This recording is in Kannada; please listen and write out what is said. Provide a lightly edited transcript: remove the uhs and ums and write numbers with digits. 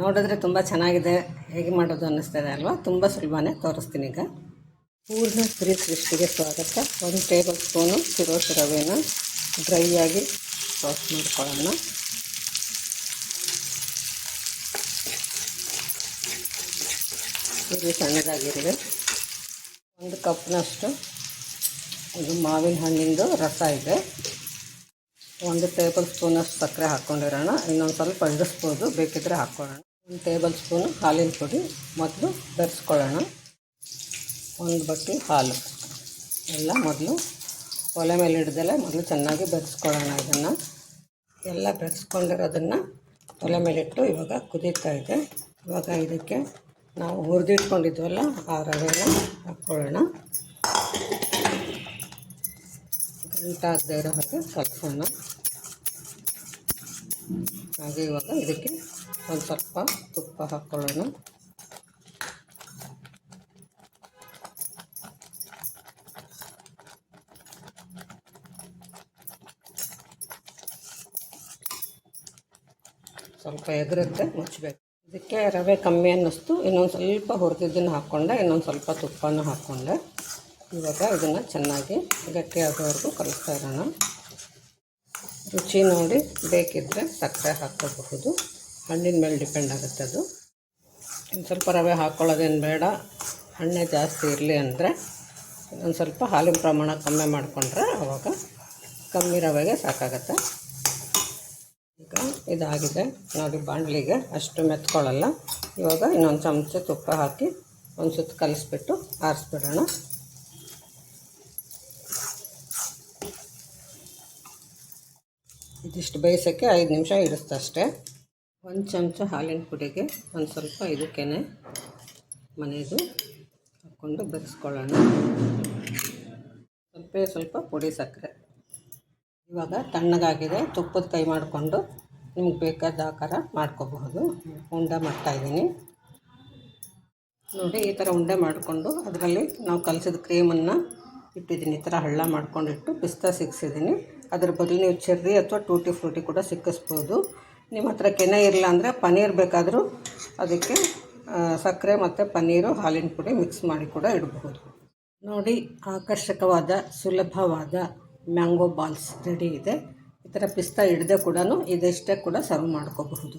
ನೋಡಿದ್ರೆ ತುಂಬ ಚೆನ್ನಾಗಿದೆ, ಹೇಗೆ ಮಾಡೋದು ಅನ್ನಿಸ್ತದೆ ಅಲ್ವಾ? ತುಂಬ ಸುಲಭನೇ, ತೋರಿಸ್ತೀನಿ ಈಗ. ಪೂರ್ಣ ಸ್ತ್ರೀ ಸೃಷ್ಟಿಗೆ ಸ್ವಾಗತ. 1 ಟೇಬಲ್ ಸ್ಪೂನು ಚಿರೋಟಿ ರವೆನ ಡ್ರೈ ಆಗಿ ರೋಸ್ಟ್ ಮಾಡ್ಕೊಳ್ಳೋಣ. ಇದು ಸಣ್ಣದಾಗಿರಲಿ. 1 ಕಪ್ನಷ್ಟು ಇದು ಮಾವಿನ ಹಣ್ಣಿಂದು ರಸ ಇದೆ. 1 ಟೇಬಲ್ ಸ್ಪೂನಷ್ಟು ಸಕ್ಕರೆ ಹಾಕ್ಕೊಂಡಿರೋಣ. ಇನ್ನೊಂದು ಸ್ವಲ್ಪ ಇಳಿಸ್ಬೋದು, ಬೇಕಿದ್ದರೆ ಹಾಕ್ಕೊಳ್ಳೋಣ. 1 ಟೇಬಲ್ ಸ್ಪೂನು ಹಾಲಿನ ಪುಡಿ ಮೊದಲು ಬೆರೆಸ್ಕೊಳ್ಳೋಣ. 1 ಬಟ್ಲು ಹಾಲು ಎಲ್ಲ ಮೊದಲು ಒಲೆ ಮೇಲೆ ಹಿಡ್ದಲೆ ಮೊದಲು ಚೆನ್ನಾಗಿ ಬೆರೆಸ್ಕೊಳ್ಳೋಣ. ಇದನ್ನು ಎಲ್ಲ ಬೆರೆಸ್ಕೊಂಡಿರೋದನ್ನು ಒಲೆ ಮೇಲಿಟ್ಟು ಇವಾಗ ಕುದೀತಾ ಇದೆ. ಇವಾಗ ಇದಕ್ಕೆ ನಾವು ಹುರಿದಿಟ್ಕೊಂಡಿದ್ವಲ್ಲ ಆ ರವೆನ ಹಾಕ್ಕೊಳ್ಳೋಣ. ಗಂಟಾಗದೇ ಇರೋ ಹಾಗೆ ಕಲಸೋಣ. ಹಾಗೆ ಇವಾಗ ಇದಕ್ಕೆ ಒಂದು ಸ್ವಲ್ಪ ತುಪ್ಪ ಹಾಕ್ಕೊಳ್ಳೋಣ. ಸ್ವಲ್ಪ ಎಗರುತ್ತೆ, ಮುಚ್ಚಬೇಕು. ಇದಕ್ಕೆ ರವೆ ಕಮ್ಮಿ ಅನ್ನಿಸ್ತು, ಇನ್ನೊಂದು ಸ್ವಲ್ಪ ಹುರಿದಿದ್ದನ್ನು ಹಾಕ್ಕೊಂಡೆ, ಇನ್ನೊಂದು ಸ್ವಲ್ಪ ತುಪ್ಪನೂ ಹಾಕ್ಕೊಂಡೆ. ಇವಾಗ ಇದನ್ನು ಚೆನ್ನಾಗಿ ಗಟ್ಟಿಯಾಗೋವರೆಗೂ ಕಲಿಸ್ತಾ ಇರೋಣ. ರುಚಿ ನೋಡಿ ಬೇಕಿದ್ದರೆ ಸಕ್ಕರೆ ಹಾಕ್ಕೋಬಹುದು, ಹಣ್ಣಿನ ಮೇಲೆ ಡಿಪೆಂಡ್ ಆಗುತ್ತೆ ಅದು. ಇನ್ನು ಸ್ವಲ್ಪ ರವೆ ಹಾಕ್ಕೊಳ್ಳೋದೇನು ಬೇಡ, ಹಣ್ಣೆ ಜಾಸ್ತಿ ಇರಲಿ ಅಂದರೆ ಒಂದು ಸ್ವಲ್ಪ ಹಾಲಿನ ಪ್ರಮಾಣ ಕಮ್ಮಿ ಮಾಡಿಕೊಂಡ್ರೆ ಆವಾಗ ಕಮ್ಮಿ ರವೆಗೆ ಸಾಕಾಗತ್ತೆ. ಈಗ ಇದಾಗಿದೆ ನೋಡಿ, ಬಾಣಲಿಗೆ ಅಷ್ಟು ಮೆತ್ಕೊಳ್ಳಲ್ಲ. ಇವಾಗ ಇನ್ನೊಂದು ಚಮಚ ತುಪ್ಪ ಹಾಕಿ ಒಂದು ಸುತ್ತು ಕಲಿಸ್ಬಿಟ್ಟು ಆರಿಸ್ಬಿಡೋಣ. ಇದಿಷ್ಟು ಬೇಯಿಸೋಕ್ಕೆ 5 ನಿಮಿಷ ಇಡಿಸ್ತಷ್ಟೇ. 1 ಚಮಚ ಹಾಲಿನ ಪುಡಿಗೆ ಒಂದು ಸ್ವಲ್ಪ ಇದಕ್ಕೇ ಮನೆಯದು ಹಾಕ್ಕೊಂಡು ಬೆರೆಸ್ಕೊಳ್ಳೋಣ. ಸ್ವಲ್ಪ ಪುಡಿ ಸಕ್ಕರೆ. ಇವಾಗ ತಣ್ಣಗಾಗಿದೆ, ತುಪ್ಪದ ಕೈ ಮಾಡಿಕೊಂಡು ನಿಮ್ಗೆ ಬೇಕಾದ ಆಕಾರ ಮಾಡ್ಕೋಬಹುದು. ಉಂಡೆ ಮಾಡ್ತಾಯಿದ್ದೀನಿ ನೋಡಿ. ಈ ಥರ ಉಂಡೆ ಮಾಡಿಕೊಂಡು ಅದರಲ್ಲಿ ನಾವು ಕಲಸಿದ ಕ್ರೀಮನ್ನು ಇಟ್ಟಿದ್ದೀನಿ. ಈ ಥರ ಹಳ್ಳ ಮಾಡ್ಕೊಂಡಿಟ್ಟು ಪಿಸ್ತಾ ಸಿಕ್ಕಿಸಿದ್ದೀನಿ. ಅದ್ರ ಬದಲು ನೀವು ಚೆರ್ರಿ ಅಥವಾ ಟೂಟಿ ಫ್ರೂಟಿ ಕೂಡ ಸಿಕ್ಕಿಸ್ಬೋದು. ನಿಮ್ಮ ಹತ್ರ ಕೆನೆ ಇರಲ್ಲ ಅಂದರೆ ಪನ್ನೀರ್ ಬೇಕಾದರೂ ಅದಕ್ಕೆ ಸಕ್ಕರೆ ಮತ್ತು ಪನ್ನೀರು ಹಾಲಿನ ಪುಡಿ ಮಿಕ್ಸ್ ಮಾಡಿ ಕೂಡ ಇಡಬಹುದು. ನೋಡಿ, ಆಕರ್ಷಕವಾದ ಸುಲಭವಾದ ಮ್ಯಾಂಗೋ ಬಾಲ್ಸ್ ರೆಡಿ ಇದೆ. ಈ ಥರ ಪಿಸ್ತಾ ಹಿಡ್ದೆ ಕೂಡ ಇದಷ್ಟೇ ಕೂಡ ಸರ್ವ್ ಮಾಡ್ಕೋಬಹುದು.